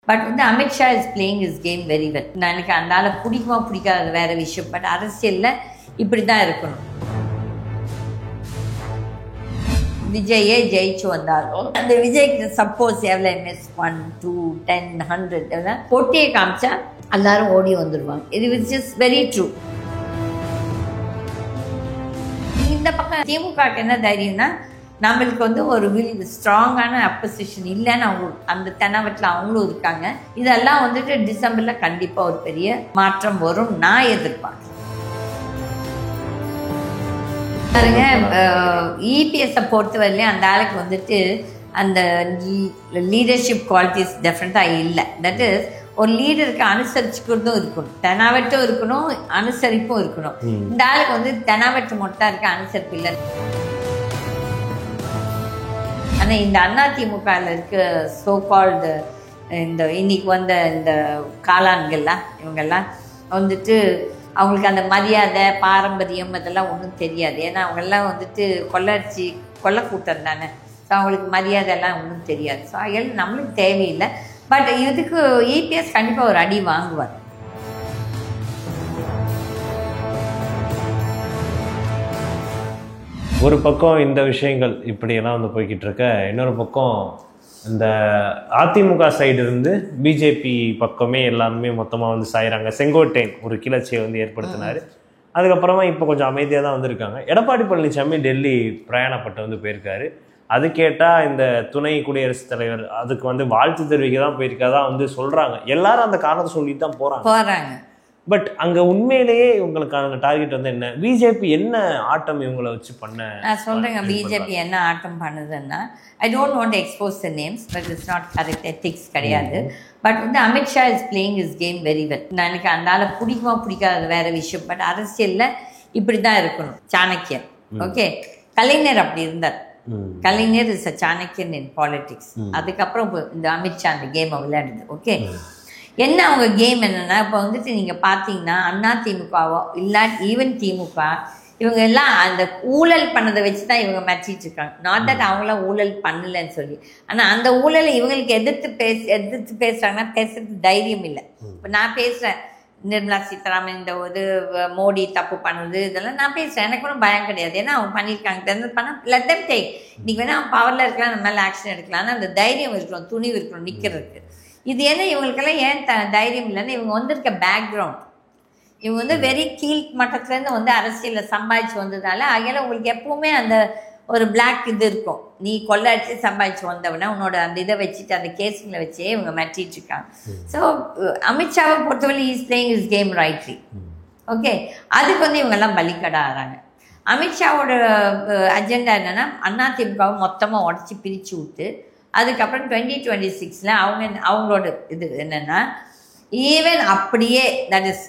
But வந்து Amit Shah is playing is game very well. எனக்கு அந்த ஆளை பிடிக்குமா பிடிக்காது வேற விஷயம். பட் அரசியலில் இப்படி தான் இருக்கணும். விஜயே ஜெயிச்சு வந்தாலும் அந்த விஜய்க்கு சப்போஸ் எவ்வளோ எம்எஸ் 1, 2, 10, 100 போட்டியை காமிச்சா எல்லாரும் ஓடி வந்துடுவாங்க. இது விச் இஸ் வெரி ட்ரூ. இந்த பக்கம் திமுகக்கு என்ன தைரியம்னா, நம்மளுக்கு வந்து ஒரு ஸ்ட்ராங்கான அப்போசிஷன் இல்லைன்னு அவங்க அந்த தெனாவட்டில் அவங்களும் இருக்காங்க. இதெல்லாம் வந்துட்டு டிசம்பரில் கண்டிப்பாக ஒரு பெரிய மாற்றம் வரும் நான் எதிர்பார்க்குறேன். பாருங்க, இபிஎஸ்ஸை பொறுத்தவரையிலையும் அந்த ஆளுக்கு வந்துட்டு அந்த லீடர்ஷிப் குவாலிட்டிஸ் டெஃபினட்டாக இல்லை. தட் இஸ் ஒரு லீடருக்கு அனுசரிச்சுக்கிறதும் இருக்கணும், தெனாவட்டும் இருக்கணும், அனுசரிப்பும் இருக்கணும். இந்த ஆளுக்கு வந்து தெனாவட்டு மொட்டா இருக்க அனுசரிப்பு இல்லை. ஆனால் இந்த அதிமுகவில் இருக்க சோ கால்டு இந்த இன்னைக்கு வந்த இந்த காளான்கள்லாம் இவங்கெல்லாம் வந்துட்டு அவங்களுக்கு அந்த மரியாதை பாரம்பரியம் அதெல்லாம் ஒன்றும் தெரியாது. ஏன்னா அவங்கெல்லாம் வந்துட்டு கொள்ளை கூட்டம் தானே. ஸோ அவங்களுக்கு மரியாதை எல்லாம் ஒன்றும் தெரியாது. ஸோ அதெல்லாம் நம்மளுக்கு தேவையில்லை. பட் இதுக்கு இபிஎஸ் கண்டிப்பாக ஒரு அடி வாங்குவார். ஒரு பக்கம் இந்த விஷயங்கள் இப்படியெல்லாம் வந்து போய்கிட்டு இருக்க, இன்னொரு பக்கம் இந்த அதிமுக சைடு இருந்து பிஜேபி பக்கமே எல்லாருமே மொத்தமாக வந்து சாயிறாங்க. செங்கோட்டையன் ஒரு கிளர்ச்சியை வந்து ஏற்படுத்தினார். அதுக்கப்புறமா இப்போ கொஞ்சம் அமைதியாக தான் வந்திருக்காங்க. எடப்பாடி பழனிசாமி டெல்லி பிரயாணப்பட்டு வந்து போயிருக்காரு. அது கேட்டால் இந்த துணை குடியரசுத் தலைவர் அதுக்கு வந்து வாழ்த்து தெரிவிக்க தான் போயிருக்காதான் வந்து சொல்கிறாங்க. எல்லாரும் அந்த காரணத்தை சொல்லிட்டு தான் போகிறாங்க. பட் அங்கே உண்மையிலேயே இவங்களுக்கான டார்கெட் வந்து என்ன? பிஜேபி என்ன ஆட்டம் இவங்களை வச்சு பண்ண? நான் சொல்கிறேங்க, பிஜேபி என்ன ஆட்டம் பண்ணுதுன்னா, I don't want to expose the names, but it's not correct, ethics கிடையாது. பட் வந்து Amit Shah is playing is game very well. எனக்கு அந்த ஆளை பிடிக்குமா பிடிக்காது வேற விஷயம். பட் அரசியலில் இப்படி தான் இருக்கணும். சாணக்கியன், ஓகே, கலைஞர் அப்படி இருந்தார். Kalaignar is a Chanakyan in politics. அதுக்கப்புறம் இந்த அமித்ஷா அந்த கேமை விளையாடுது. ஓகே, என்ன அவங்க கேம் என்னென்னா, இப்போ வந்துட்டு நீங்கள் பார்த்தீங்கன்னா அதிமுகவோ இல்லை ஈவன் திமுக இவங்க எல்லாம் அந்த ஊழல் பண்ணதை வச்சு தான் இவங்க மெச்சிட்டு இருக்காங்க. நாட் தட் அவங்களாம் ஊழல் பண்ணலன்னு சொல்லி. ஆனால் அந்த ஊழலை இவங்களுக்கு எதிர்த்து பேசுகிறாங்கன்னா பேசுறதுக்கு தைரியம் இல்லை. இப்போ நான் பேசுகிறேன், நிர்மலா சீதாராமன் இந்த ஒரு மோடி தப்பு பண்ணுறது இதெல்லாம் நான் பேசுகிறேன், எனக்கு ஒன்றும் பயம் கிடையாது. ஏன்னா அவங்க பண்ணியிருக்காங்க, பண்ண லெட் தெம் டேக். இன்றைக்கி வேணால் அவன் பவரில் இருக்கலாம், நம்ம மேலே ஆக்ஷன் எடுக்கலாம். ஆனால் அந்த தைரியம் இருக்கணும், துணிவு இருக்கணும் நிற்கிறதுக்கு. இது என்ன இவங்களுக்கெல்லாம் ஏன் தைரியம் இல்லைன்னு, இவங்க வந்திருக்க பேக்ரவுண்ட், இவங்க வந்து வெரி கீழ் மட்டத்துலேருந்து வந்து அரசியலில் சம்பாதிச்சு வந்ததால அகையில உங்களுக்கு எப்பவுமே அந்த ஒரு பிளாக் இது இருக்கும். நீ கொள்ளடிச்சு சம்பாதிச்சு வந்தவனா உன்னோட அந்த இதை வச்சுட்டு அந்த கேஸுங்களை வச்சே இவங்க மாற்றிட்டு இருக்காங்க. ஸோ அமித்ஷாவை பொறுத்தவரை is playing is game rightly. Okay, அதுக்கு வந்து இவங்கெல்லாம் பலிக்கட ஆகிறாங்க. அமித்ஷாவோட அஜெண்டா என்னென்னா, அதிமுகவை மொத்தமாக உடச்சி பிரித்து விட்டு அதுக்கப்புறம் 2026 அவங்களோட இது என்னென்னா, ஈவன் அப்படியே தட் இஸ்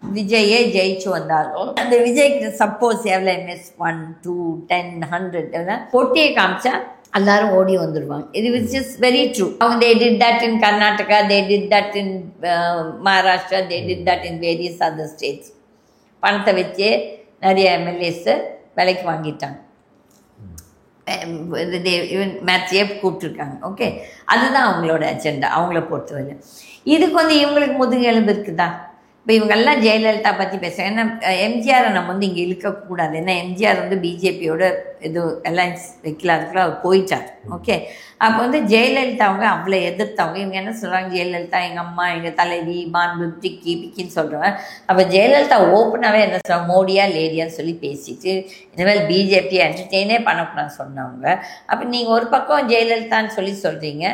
விஜயே ஜெயிச்சு வந்தாலும் அந்த விஜய்க்கு சப்போஸ் எவ்வளோ எம்எஸ் 1, 2, 10, 100 போட்டியை காமிச்சா எல்லாரும் ஓடி வந்துடுவாங்க. இது விச் இஸ் வெரி ட்ரூ. அவங்க they did that in Karnataka, they did that in Maharashtra, they did that in various other states. பணத்தை வச்சே நிறைய எம்எல்ஏஸ் விலைக்கு வாங்கிட்டாங்க. மேட்சியே கூப்பிட்டுருக்காங்க. ஓகே, அதுதான் அவங்களோட அஜெண்டா. அவங்கள பொறுத்தவரை இதுக்கு வந்து இவங்களுக்கு முதுகு எலும்பு இருக்குதா? இப்போ இவங்கெல்லாம் ஜெயலலிதா பற்றி பேசுகிறாங்க. ஏன்னா எம்ஜிஆரை நம்ம வந்து இங்கே இழுக்கக்கூடாது. ஏன்னா எம்ஜிஆர் வந்து பிஜேபியோட இது அலைன்ஸ் வைக்கலாதுக்குள்ள அவர் போயிட்டார். ஓகே, அப்போ வந்து ஜெயலலிதா அவங்க அவ்வளோ எதிர்த்தவங்க. இவங்க என்ன சொல்கிறாங்க, ஜெயலலிதா எங்கள் அம்மா, எங்கள் தலைவி, மாண்பு, பிக்கின்னு சொல்கிறவங்க. அப்போ ஜெயலலிதா ஓப்பனாகவே என்ன சொல்கிறாங்க, மோடியா லேடியான்னு சொல்லி பேசிட்டு இனிமேல் பிஜேபி என்டர்டெயினே பண்ணக்கூடாதுன்னு சொன்னவங்க. அப்போ நீங்கள் ஒரு பக்கம் ஜெயலலிதான்னு சொல்கிறீங்க,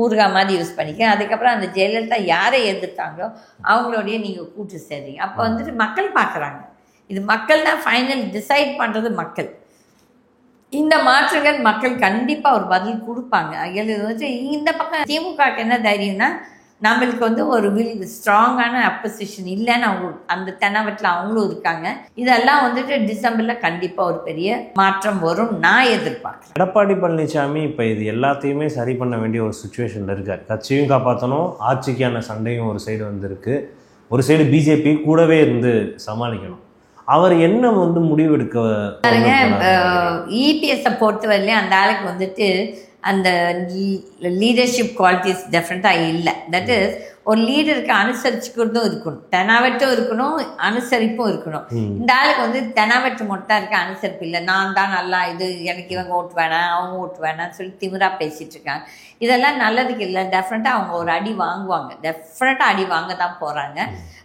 ஊர்கா மாதிரி யூஸ் பண்ணிக்க. அதுக்கப்புறம் அந்த ஜெயலலிதா யாரை எதிர்த்தாங்களோ அவங்களோடைய நீங்கள் கூட்டு சேர்றீங்க. அப்போ வந்துட்டு மக்கள் பார்க்குறாங்க. இது மக்கள் தான் ஃபைனல் டிசைட் பண்ணுறது மக்கள். இந்த மாற்றங்கள் மக்கள் கண்டிப்பாக ஒரு பதில் கொடுப்பாங்க. இது வந்துட்டு இந்த பக்கம் திமுகக்கு என்ன தைரியம்னா, நம்மளுக்கு வந்து ஒரு ஸ்ட்ராங்கான அப்போசிஷன் இல்லைன்னு அவங்க அந்த தெனாவட்டில் அவங்களும் இருக்காங்க. இதெல்லாம் வந்துட்டு டிசம்பரில் கண்டிப்பாக ஒரு பெரிய மாற்றம் வரும் நான் எதிர்பார்க்குறேன். எடப்பாடி பழனிசாமி இப்போ இது எல்லாத்தையுமே சரி பண்ண வேண்டிய ஒரு சுச்சுவேஷனில் இருக்கார். கட்சியும் காப்பாற்றணும், ஆட்சிக்கான சண்டையும் ஒரு சைடு வந்துருக்கு, ஒரு சைடு பிஜேபி கூடவே இருந்து சமாளிக்கணும். அவர் என்ன வந்து முடிவு எடுக்க பாருங்க, இபிஎஸ்ஸை பொறுத்தவரையிலையும் அந்த ஆளுக்கு வந்துட்டு அந்த லீடர்ஷிப் குவாலிட்டிஸ் டெஃபினட்டாக இல்லை. தட் இஸ் ஒரு லீடருக்கு அனுசரிச்சுக்கிறதும் இருக்கணும், தெனாவட்டும் இருக்கணும், அனுசரிப்பும் இருக்கணும். இந்த ஆளுக்கு வந்து தெனாவட்டு மட்டும் இருக்க அனுசரிப்பு இல்லை. நான் தான் நல்லா இது எனக்கு இவங்க ஓட்டு வேணாம் அவங்க ஓட்டு வேணாம்னு சொல்லி திமிரா பேசிட்டு இருக்காங்க. இதெல்லாம் நல்லதுக்கு இல்லை. டெஃபினட்டாக அவங்க ஒரு அடி வாங்குவாங்க, டெஃபினட்டாக அடி வாங்க தான் போகிறாங்க.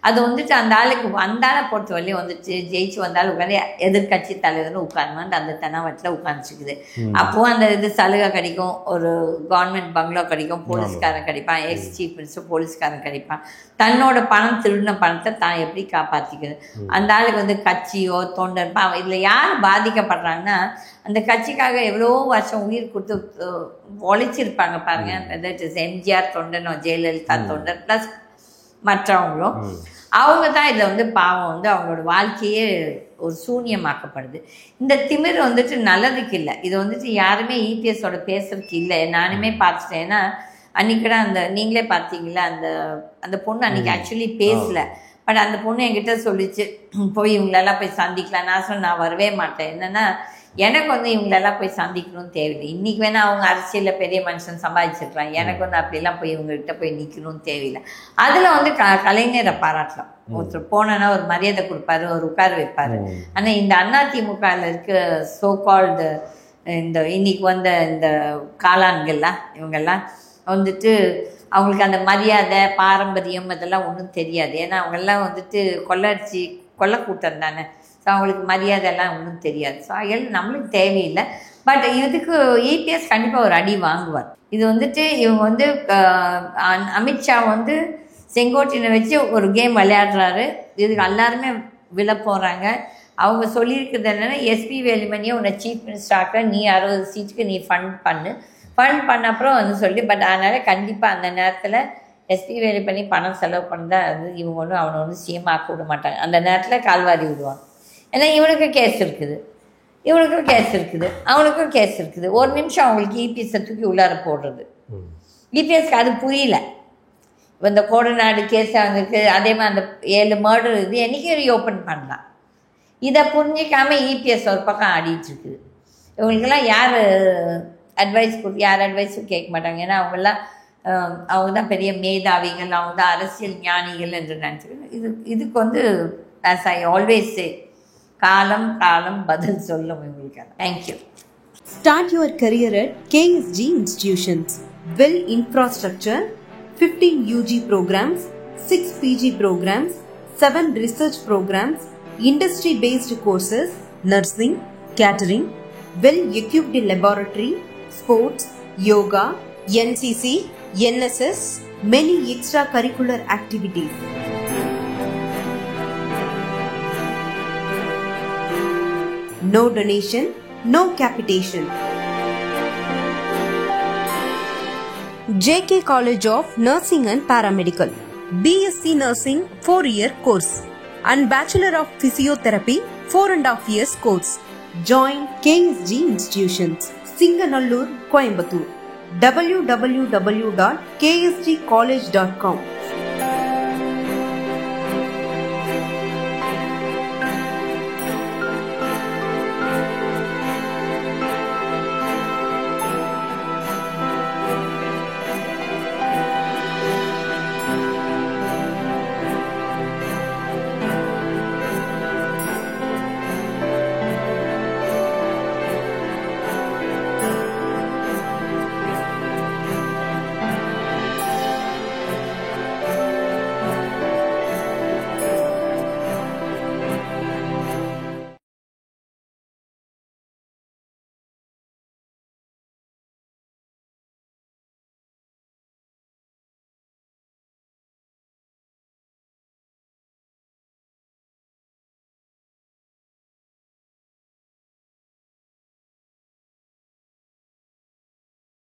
அது வந்துட்டு அந்த ஆளுக்கு அந்த ஆளை பொறுத்த வரையும் வந்துட்டு ஜெயிச்சு வந்தாலும் உட்காந்து எதிர்கட்சி தலைவர்னு உட்கார்ந்து அந்த தெனாவட்டில் உட்காந்துருக்குது. அப்போ அந்த இது சலுகை கிடைக்கும், ஒரு கவர்மெண்ட் பங்களோ கிடைக்கும், போலீஸ்காரன் கிடைப்பான், எக்ஸ் சீஃப் மினிஸ்டர் போலீஸ்காரன் கிடைப்பான். தன்னோட பணம் திருடின பணத்தை தான் எப்படி காப்பாற்றிக்குது. அந்த ஆளுக்கு வந்து கட்சியோ தொண்டர்ப்பா இதில் யார் பாதிக்கப்படுறாங்கன்னா அந்த கட்சிக்காக எவ்வளோ வருஷம் உயிர் கொடுத்து உழைச்சிருப்பாங்க பாருங்க. தட் இஸ் எம்ஜிஆர் தொண்டனோ ஜெயலலிதா தொண்டர் ப்ளஸ் மற்றவங்களும் அவங்க தான் இதில் வந்து பாவம் வந்து அவங்களோட வாழ்க்கையே ஒரு சூன்யமாக்கப்படுது. இந்த திமிர் வந்துட்டு நல்லதுக்கு இல்லை. இது வந்துட்டு யாருமே இபிஎஸோட பேசுறதுக்கு இல்லை. நானுமே பார்த்துட்டேன். ஏன்னா அன்றைக்கிட அந்த நீங்களே பார்த்தீங்களா அந்த பொண்ணு அன்றைக்கி ஆக்சுவலி பேசலை. பட் அந்த பொண்ணு என்கிட்ட சொல்லிச்சு போய் இவங்களெல்லாம் போய் சந்திக்கலாம். நான் சொன்னேன் நான் வரவே மாட்டேன். என்னென்னா எனக்கு வந்து இவங்களெல்லாம் போய் சந்திக்கணும்னு தேவையில்லை. இன்றைக்கி வேணால் அவங்க அரசியலில் பெரிய மனுஷன் சம்பாதிச்சிருக்கலாம். எனக்கு வந்து அப்படிலாம் போய் இவங்ககிட்ட போய் நிற்கணும்னு தேவையில்லை. அதில் வந்து கலைஞரை பாராட்டலாம். ஒருத்தர் போனோன்னா ஒரு மரியாதை கொடுப்பாரு, ஒரு உட்கார வைப்பார். ஆனால் இந்த அதிமுகவில் இருக்க சோகால்டு இந்த இன்னைக்கு வந்த இந்த காளான்கள்லாம் இவங்கெல்லாம் வந்துட்டு அவங்களுக்கு அந்த மரியாதை பாரம்பரியம் அதெல்லாம் ஒன்றும் தெரியாது. ஏன்னா அவங்கெல்லாம் வந்துட்டு கொள்ளை கூட்டம் தானே. ஸோ அவங்களுக்கு மரியாதைலாம் ஒன்றும் தெரியாது. ஸோ அதெல்லாம் நம்மளுக்கு தேவையில்லை. பட் இதுக்கு இபிஎஸ் கண்டிப்பாக ஒரு அடி வாங்குவார். இது வந்துட்டு இவங்க வந்து அமித்ஷா வந்து செங்கோட்டையனை வச்சு ஒரு கேம் விளையாடுறாரு. இதுக்கு எல்லாருமே விழ போகிறாங்க. அவங்க சொல்லியிருக்கிறது என்னென்னா எஸ்பி வேலுமணியை உன்னை சீஃப் மினிஸ்டர் ஆக்க நீ 60 சீட்டுக்கு நீ ஃபண்ட் பண்ண அப்புறம் வந்து சொல்லி. பட் அதனால் கண்டிப்பாக அந்த நேரத்தில் எஸ்பி வேலுமணி பணம் செலவு பண்ணால் அது இவங்க ஒன்றும் அவனை வந்து சிஎம் ஆக்க விட மாட்டாங்க. அந்த நேரத்தில் கால்வாரி விடுவாங்க. ஏன்னா இவனுக்கும் கேஸ் இருக்குது, இவனுக்கும் கேஸ் இருக்குது, அவனுக்கும் கேஸ் இருக்குது. ஒரு நிமிஷம் அவங்களுக்கு இபிஎஸ்ஸை தூக்கி உள்ளார போடுறது. இபிஎஸ்க்கு அது புரியல. இப்போ இந்த கோடநாடு கேஸ் அவங்களுக்கு அதே மாதிரி அந்த 7 மர்டர் இது என்றைக்கு ரீஓப்பன் பண்ணலாம். இதை புரிஞ்சிக்காமல் இபிஎஸ் ஒரு பக்கம் ஆடிட்டுருக்குது. இவங்களுக்கெல்லாம் யார் அட்வைஸ் கொடுத்து யார் அட்வைஸும் கேட்க மாட்டாங்க. ஏன்னா அவங்க தான் பெரிய மேதாவிகள், அவங்க தான் அரசியல் ஞானிகள் என்று நினச்சிக்கணும். இதுக்கு வந்து as I always say காலம் பதில் சொல்லும் இவங்களுக்காக. Thank you. Start your career at KSG Institutions. Well infrastructure, 15 UG programs, 6 PG programs, 7 research programs, industry-based courses, nursing, catering, well-equipped laboratory, sports, yoga, NCC, NSS, many extracurricular activities. No donation, no capitation. JK College of Nursing and Paramedical. BSc Nursing 4-year course and Bachelor of Physiotherapy 4.5 years course. Join KSG Institutions, Singanallur, Coimbatore. www.ksgcollege.com